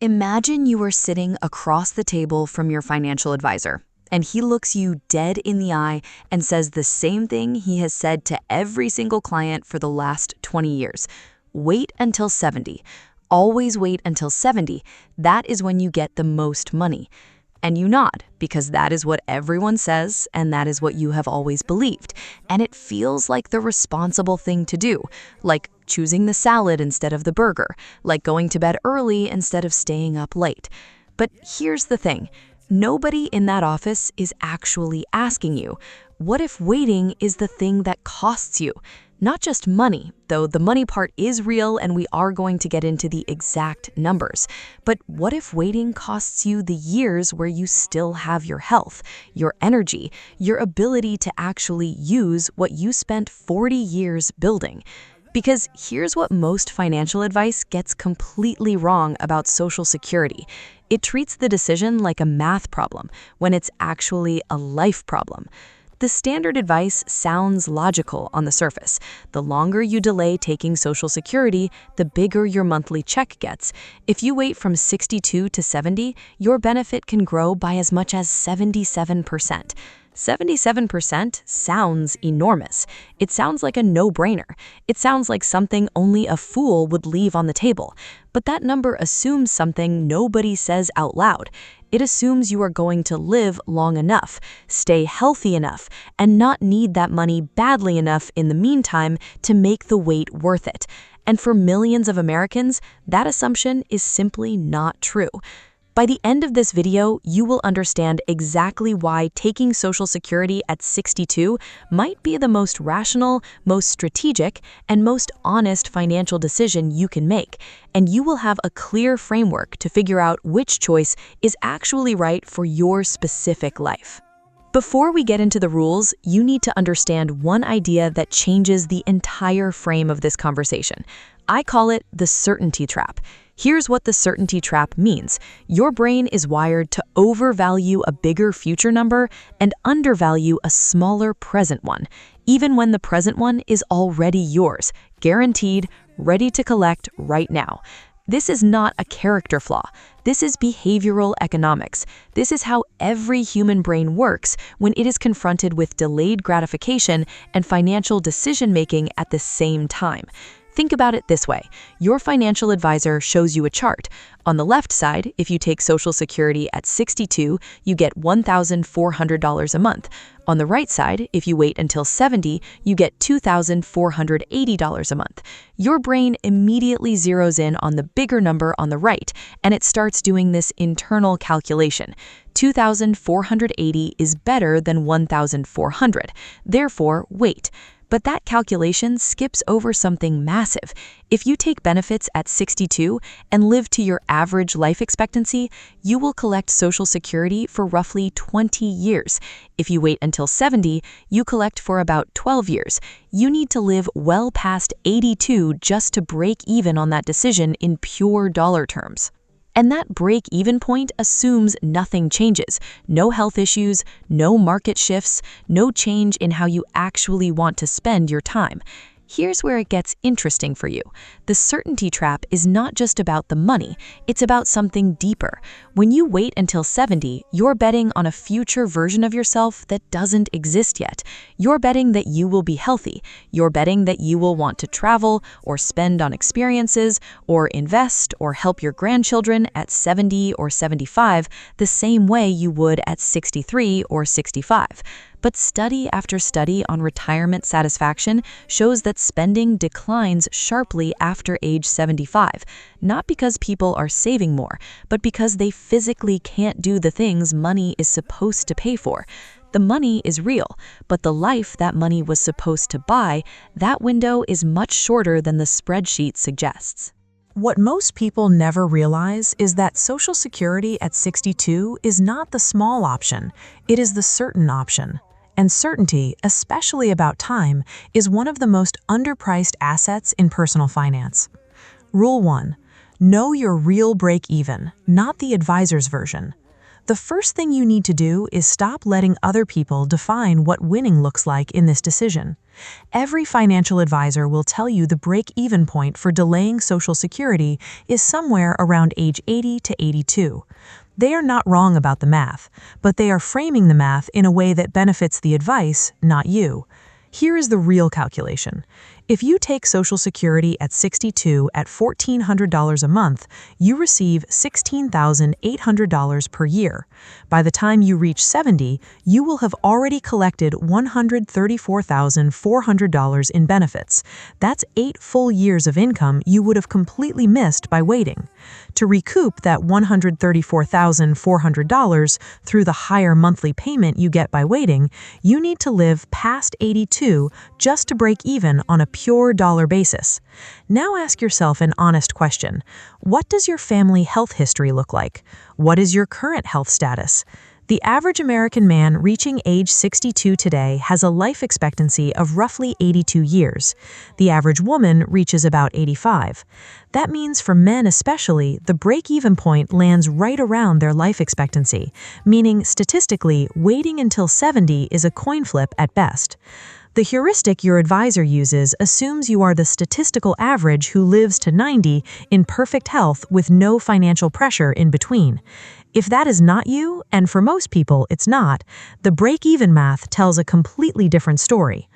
Imagine you are sitting across the table from your financial advisor, and he looks you dead in the eye and says the same thing he has said to every single client for the last 20 years. Wait until 70. Always wait until 70. That is when you get the most money. And you nod, because that is what everyone says, and that is what you have always believed. And it feels like the responsible thing to do, like choosing the salad instead of the burger, like going to bed early instead of staying up late. But here's the thing. Nobody in that office is actually asking you, what if waiting is the thing that costs you? Not just money, though the money part is real and we are going to get into the exact numbers. But what if waiting costs you the years where you still have your health, your energy, your ability to actually use what you spent 40 years building? Because here's what most financial advice gets completely wrong about Social Security. It treats the decision like a math problem when it's actually a life problem. The standard advice sounds logical on the surface. The longer you delay taking Social Security, the bigger your monthly check gets. If you wait from 62 to 70, your benefit can grow by as much as 77%. 77% sounds enormous. It sounds like a no-brainer. It sounds like something only a fool would leave on the table. But that number assumes something nobody says out loud. It assumes you are going to live long enough, stay healthy enough, and not need that money badly enough in the meantime to make the wait worth it. And for millions of Americans, that assumption is simply not true. By the end of this video, you will understand exactly why taking Social Security at 62 might be the most rational, most strategic, and most honest financial decision you can make, and you will have a clear framework to figure out which choice is actually right for your specific life. Before we get into the rules, you need to understand one idea that changes the entire frame of this conversation. I call it the certainty trap. Here's what the certainty trap means. Your brain is wired to overvalue a bigger future number and undervalue a smaller present one, even when the present one is already yours, guaranteed, ready to collect right now. This is not a character flaw. This is behavioral economics. This is how every human brain works when it is confronted with delayed gratification and financial decision-making at the same time. Think about it this way. Your financial advisor shows you a chart. On the left side, if you take Social Security at 62, you get $1,400 a month. On the right side, if you wait until 70, you get $2,480 a month. Your brain immediately zeroes in on the bigger number on the right, and it starts doing this internal calculation. 2,480 is better than 1,400. Therefore, wait. But that calculation skips over something massive. If you take benefits at 62 and live to your average life expectancy, you will collect Social Security for roughly 20 years. If you wait until 70, you collect for about 12 years. You need to live well past 82 just to break even on that decision in pure dollar terms. And that break-even point assumes nothing changes. No health issues, no market shifts, no change in how you actually want to spend your time. Here's where it gets interesting for you. The certainty trap is not just about the money, it's about something deeper. When you wait until 70, you're betting on a future version of yourself that doesn't exist yet. You're betting that you will be healthy. You're betting that you will want to travel or spend on experiences or invest or help your grandchildren at 70 or 75 the same way you would at 63 or 65. But study after study on retirement satisfaction shows that spending declines sharply after age 75, not because people are saving more, but because they physically can't do the things money is supposed to pay for. The money is real, but the life that money was supposed to buy, that window is much shorter than the spreadsheet suggests. What most people never realize is that Social Security at 62 is not the small option, it is the certain option. And certainty, especially about time, is one of the most underpriced assets in personal finance. Rule 1. Know your real break-even, not the advisor's version. The first thing you need to do is stop letting other people define what winning looks like in this decision. Every financial advisor will tell you the break-even point for delaying Social Security is somewhere around age 80 to 82. They are not wrong about the math, but they are framing the math in a way that benefits the advice, not you. Here is the real calculation. If you take Social Security at 62 at $1,400 a month, you receive $16,800 per year. By the time you reach 70, you will have already collected $134,400 in benefits. That's 8 full years of income you would have completely missed by waiting. To recoup that $134,400 through the higher monthly payment you get by waiting, you need to live past 82 just to break even on a pure dollar basis. Now ask yourself an honest question. What does your family health history look like? What is your current health status? The average American man reaching age 62 today has a life expectancy of roughly 82 years. The average woman reaches about 85. That means for men especially, the break-even point lands right around their life expectancy, meaning statistically, waiting until 70 is a coin flip at best. The heuristic your advisor uses assumes you are the statistical average who lives to 90 in perfect health with no financial pressure in between. If that is not you, and for most people it's not, the break-even math tells a completely different story.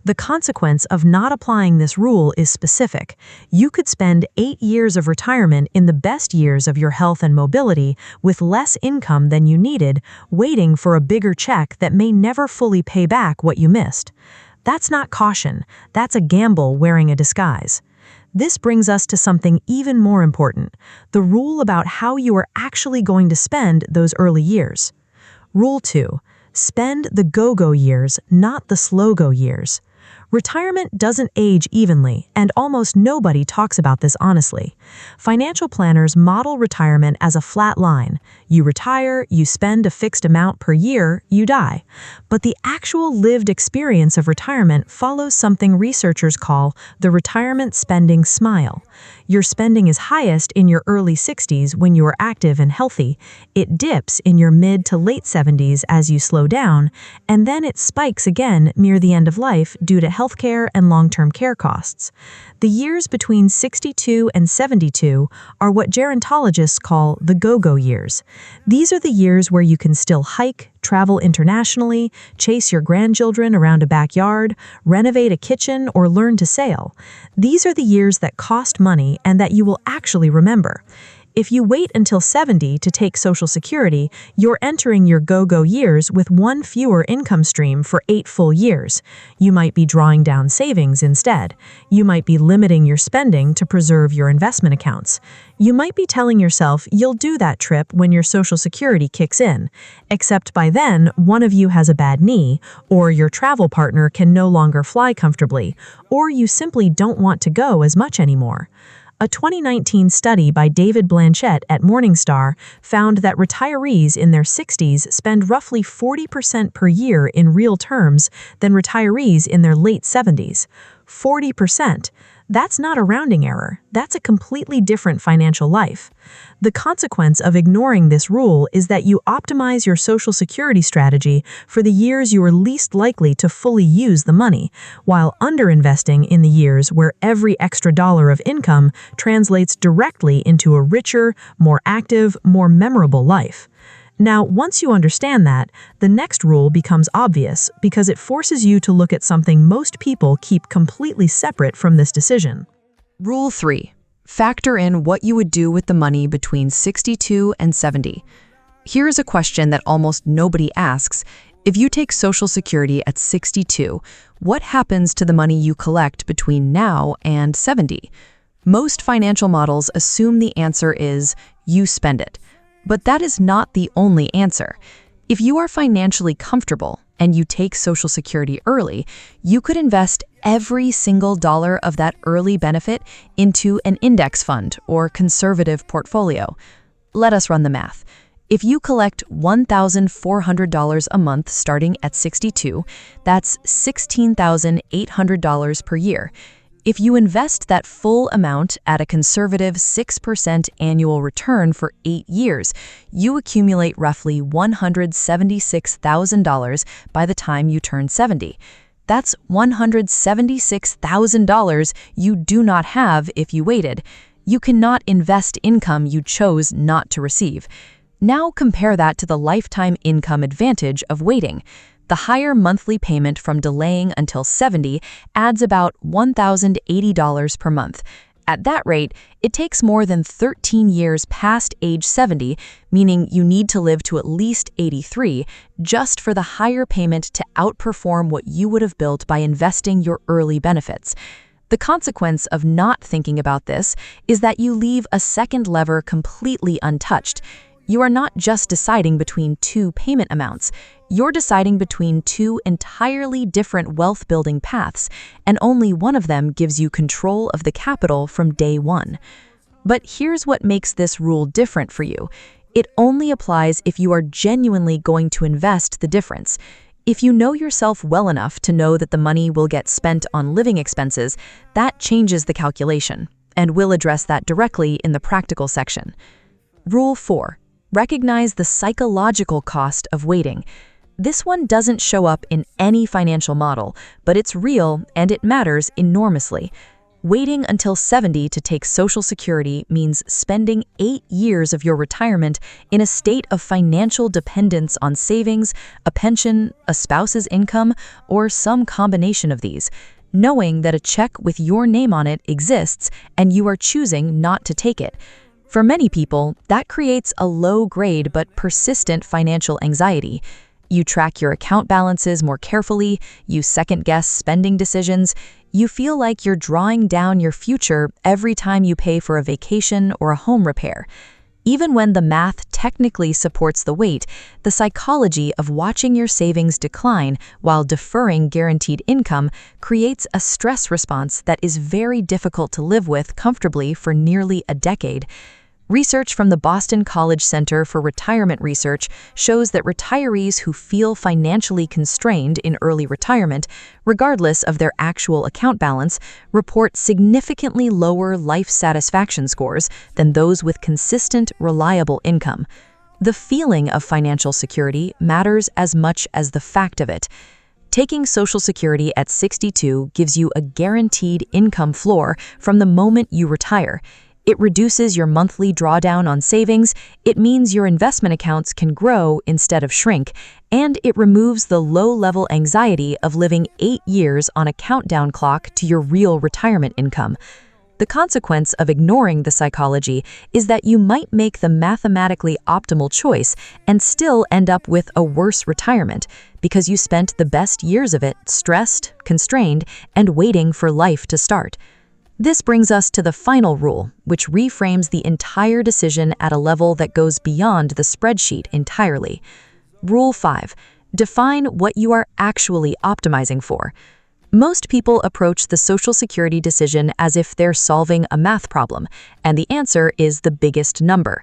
The consequence of not applying this rule is specific. You could spend 8 years of retirement in the best years of your health and mobility with less income than you needed, waiting for a bigger check that may never fully pay back what you missed. That's not caution, that's a gamble wearing a disguise. This brings us to something even more important, the rule about how you are actually going to spend those early years. Rule 2. Spend the go-go years, not the slow-go years. Retirement doesn't age evenly, and almost nobody talks about this honestly. Financial planners model retirement as a flat line. You retire, you spend a fixed amount per year, you die. But the actual lived experience of retirement follows something researchers call the retirement spending smile. Your spending is highest in your early 60s when you are active and healthy. It dips in your mid to late 70s as you slow down, and then it spikes again near the end of life due to healthcare and long-term care costs. The years between 62 and 72 are what gerontologists call the go-go years. These are the years where you can still hike, travel internationally, chase your grandchildren around a backyard, renovate a kitchen, or learn to sail. These are the years that cost money and that you will actually remember. If you wait until 70 to take Social Security, you're entering your go-go years with one fewer income stream for 8 full years. You might be drawing down savings instead. You might be limiting your spending to preserve your investment accounts. You might be telling yourself you'll do that trip when your Social Security kicks in, except by then one of you has a bad knee, or your travel partner can no longer fly comfortably, or you simply don't want to go as much anymore. A 2019 study by David Blanchett at Morningstar found that retirees in their 60s spend roughly 40% per year in real terms than retirees in their late 70s. 40%. That's not a rounding error. That's a completely different financial life. The consequence of ignoring this rule is that you optimize your Social Security strategy for the years you are least likely to fully use the money, while underinvesting in the years where every extra dollar of income translates directly into a richer, more active, more memorable life. Now, once you understand that, the next rule becomes obvious because it forces you to look at something most people keep completely separate from this decision. Rule 3. Factor in what you would do with the money between 62 and 70. Here is a question that almost nobody asks. If you take Social Security at 62, what happens to the money you collect between now and 70? Most financial models assume the answer is you spend it. But that is not the only answer. If you are financially comfortable and you take Social Security early, you could invest every single dollar of that early benefit into an index fund or conservative portfolio. Let us run the math. If you collect $1,400 a month starting at 62, that's $16,800 per year. If you invest that full amount at a conservative 6% annual return for 8 years, you accumulate roughly $176,000 by the time you turn 70. That's $176,000 you do not have if you waited. You cannot invest income you chose not to receive. Now compare that to the lifetime income advantage of waiting. The higher monthly payment from delaying until 70 adds about $1,080 per month. At that rate, it takes more than 13 years past age 70, meaning you need to live to at least 83, just for the higher payment to outperform what you would have built by investing your early benefits. The consequence of not thinking about this is that you leave a second lever completely untouched. You are not just deciding between two payment amounts. You're deciding between two entirely different wealth-building paths, and only one of them gives you control of the capital from day one. But here's what makes this rule different for you. It only applies if you are genuinely going to invest the difference. If you know yourself well enough to know that the money will get spent on living expenses, that changes the calculation, and we'll address that directly in the practical section. Rule 4. Recognize the psychological cost of waiting. This one doesn't show up in any financial model, but it's real and it matters enormously. Waiting until 70 to take Social Security means spending 8 years of your retirement in a state of financial dependence on savings, a pension, a spouse's income, or some combination of these, knowing that a check with your name on it exists and you are choosing not to take it. For many people, that creates a low-grade but persistent financial anxiety. You track your account balances more carefully, you second-guess spending decisions, you feel like you're drawing down your future every time you pay for a vacation or a home repair. Even when the math technically supports the wait, the psychology of watching your savings decline while deferring guaranteed income creates a stress response that is very difficult to live with comfortably for nearly a decade. Research from the Boston College Center for Retirement Research shows that retirees who feel financially constrained in early retirement, regardless of their actual account balance, report significantly lower life satisfaction scores than those with consistent, reliable income. The feeling of financial security matters as much as the fact of it. Taking Social Security at 62 gives you a guaranteed income floor from the moment you retire. It reduces your monthly drawdown on savings, it means your investment accounts can grow instead of shrink, and it removes the low-level anxiety of living 8 years on a countdown clock to your real retirement income. The consequence of ignoring the psychology is that you might make the mathematically optimal choice and still end up with a worse retirement because you spent the best years of it stressed, constrained, and waiting for life to start. This brings us to the final rule, which reframes the entire decision at a level that goes beyond the spreadsheet entirely. Rule 5. Define what you are actually optimizing for. Most people approach the Social Security decision as if they're solving a math problem, and the answer is the biggest number.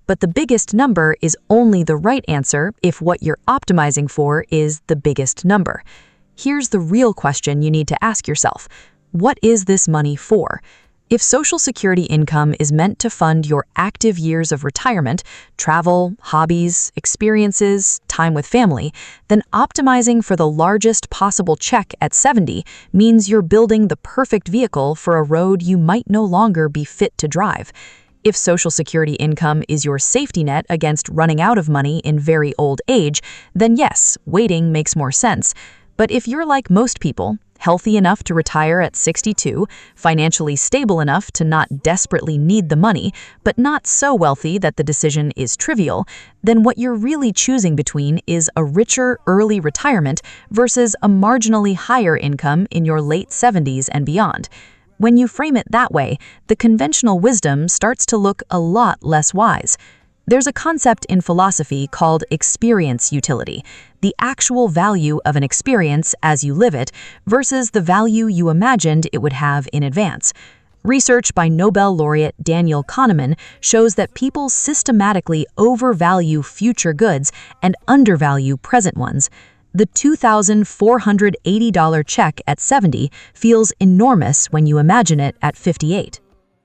But the biggest number is only the right answer if what you're optimizing for is the biggest number. Here's the real question you need to ask yourself. What is this money for? If Social Security income is meant to fund your active years of retirement, travel, hobbies, experiences, time with family, then optimizing for the largest possible check at 70 means you're building the perfect vehicle for a road you might no longer be fit to drive. If Social Security income is your safety net against running out of money in very old age, then yes, waiting makes more sense. But if you're like most people, healthy enough to retire at 62, financially stable enough to not desperately need the money, but not so wealthy that the decision is trivial, then what you're really choosing between is a richer early retirement versus a marginally higher income in your late 70s and beyond. When you frame it that way, the conventional wisdom starts to look a lot less wise. There's a concept in philosophy called experience utility, the actual value of an experience as you live it versus the value you imagined it would have in advance. Research by Nobel laureate Daniel Kahneman shows that people systematically overvalue future goods and undervalue present ones. The $2,480 check at 70 feels enormous when you imagine it at 58.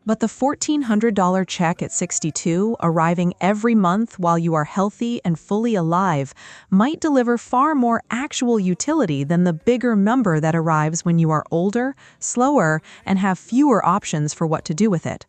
But the $1,400 check at 62, arriving every month while you are healthy and fully alive, might deliver far more actual utility than the bigger number that arrives when you are older, slower, and have fewer options for what to do with it.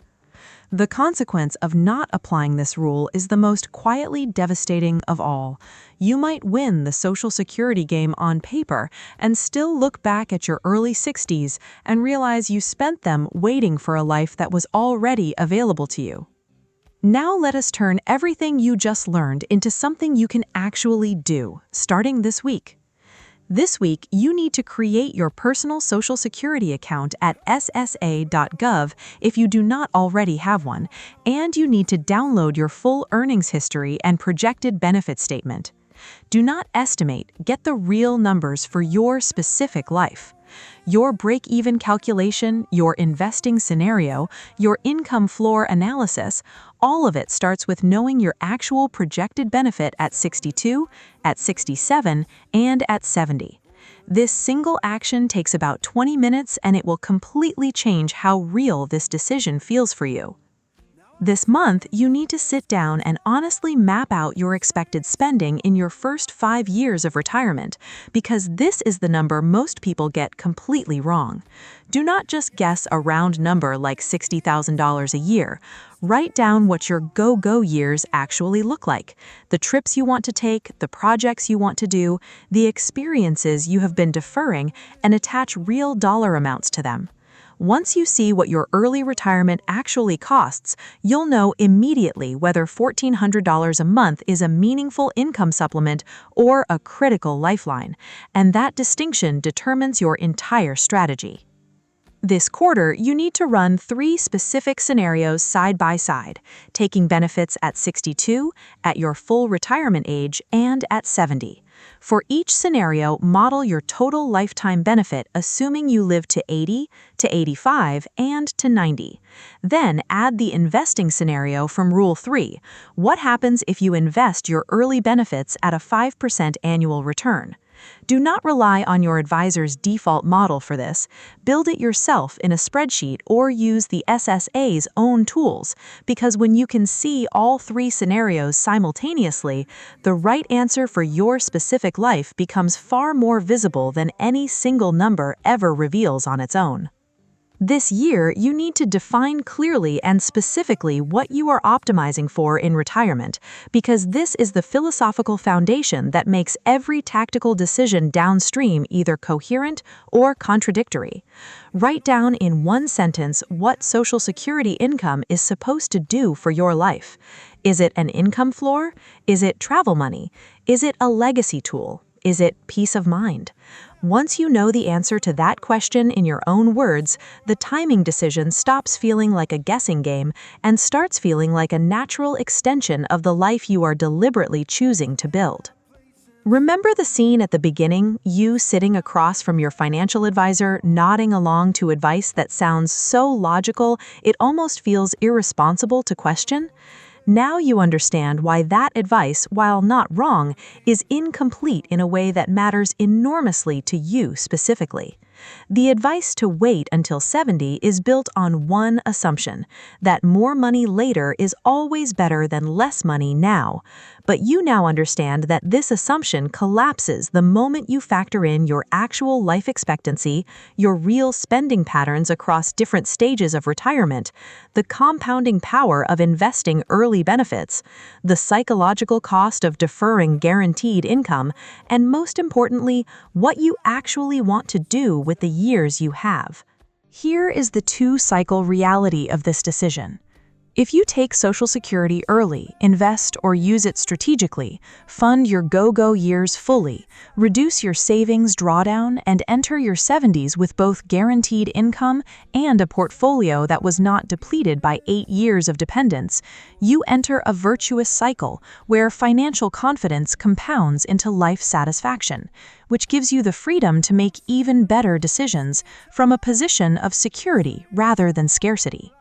The consequence of not applying this rule is the most quietly devastating of all. You might win the Social Security game on paper and still look back at your early 60s and realize you spent them waiting for a life that was already available to you. Now let us turn everything you just learned into something you can actually do, starting this week. This week, you need to create your personal Social Security account at ssa.gov if you do not already have one, and you need to download your full earnings history and projected benefit statement. Do not estimate, get the real numbers for your specific life. Your break-even calculation, your investing scenario, your income floor analysis, all of it starts with knowing your actual projected benefit at 62, at 67, and at 70. This single action takes about 20 minutes and it will completely change how real this decision feels for you. This month, you need to sit down and honestly map out your expected spending in your first 5 years of retirement, because this is the number most people get completely wrong. Do not just guess a round number like $60,000 a year. Write down what your go-go years actually look like, the trips you want to take, the projects you want to do, the experiences you have been deferring, and attach real dollar amounts to them. Once you see what your early retirement actually costs, you'll know immediately whether $1,400 a month is a meaningful income supplement or a critical lifeline, and that distinction determines your entire strategy. This quarter, you need to run 3 specific scenarios side by side, taking benefits at 62, at your full retirement age, and at 70. For each scenario, model your total lifetime benefit assuming you live to 80, to 85, and to 90. Then add the investing scenario from Rule 3. What happens if you invest your early benefits at a 5% annual return? Do not rely on your advisor's default model for this. Build it yourself in a spreadsheet or use the SSA's own tools, because when you can see all 3 scenarios simultaneously, the right answer for your specific life becomes far more visible than any single number ever reveals on its own. This year, you need to define clearly and specifically what you are optimizing for in retirement, because this is the philosophical foundation that makes every tactical decision downstream either coherent or contradictory. Write down in one sentence what Social Security income is supposed to do for your life. Is it an income floor? Is it travel money? Is it a legacy tool? Is it peace of mind? Once you know the answer to that question in your own words, the timing decision stops feeling like a guessing game and starts feeling like a natural extension of the life you are deliberately choosing to build. Remember the scene at the beginning, you sitting across from your financial advisor, nodding along to advice that sounds so logical it almost feels irresponsible to question? Now you understand why that advice, while not wrong, is incomplete in a way that matters enormously to you specifically. The advice to wait until 70 is built on one assumption, that more money later is always better than less money now. But you now understand that this assumption collapses the moment you factor in your actual life expectancy, your real spending patterns across different stages of retirement, the compounding power of investing early benefits, the psychological cost of deferring guaranteed income, and most importantly, what you actually want to do with the years you have. Here is the 2-cycle reality of this decision. If you take Social Security early, invest or use it strategically, fund your go-go years fully, reduce your savings drawdown, and enter your 70s with both guaranteed income and a portfolio that was not depleted by 8 years of dependence, you enter a virtuous cycle where financial confidence compounds into life satisfaction, which gives you the freedom to make even better decisions from a position of security rather than scarcity.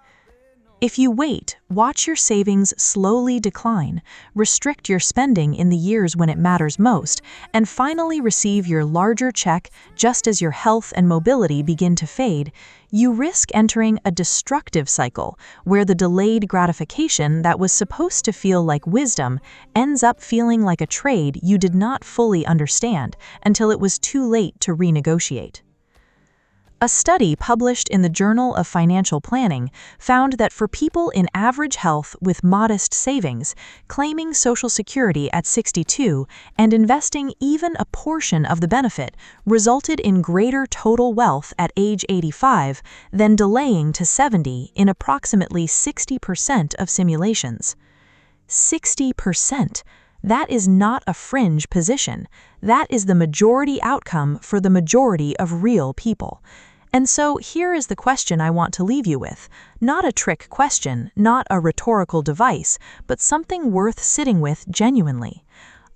If you wait, watch your savings slowly decline, restrict your spending in the years when it matters most, and finally receive your larger check just as your health and mobility begin to fade, you risk entering a destructive cycle where the delayed gratification that was supposed to feel like wisdom ends up feeling like a trade you did not fully understand until it was too late to renegotiate. A study published in the Journal of Financial Planning found that for people in average health with modest savings, claiming Social Security at 62 and investing even a portion of the benefit resulted in greater total wealth at age 85 than delaying to 70 in approximately 60% of simulations. 60%! That is not a fringe position. That is the majority outcome for the majority of real people. And so here is the question I want to leave you with. Not a trick question, not a rhetorical device, but something worth sitting with genuinely.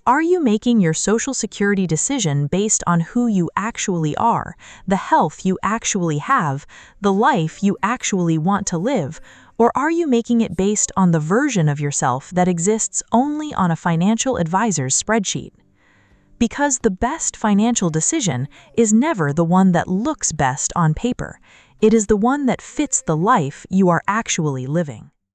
Are you making your Social Security decision based on who you actually are, the health you actually have, the life you actually want to live, or are you making it based on the version of yourself that exists only on a financial advisor's spreadsheet? Because the best financial decision is never the one that looks best on paper. It is the one that fits the life you are actually living.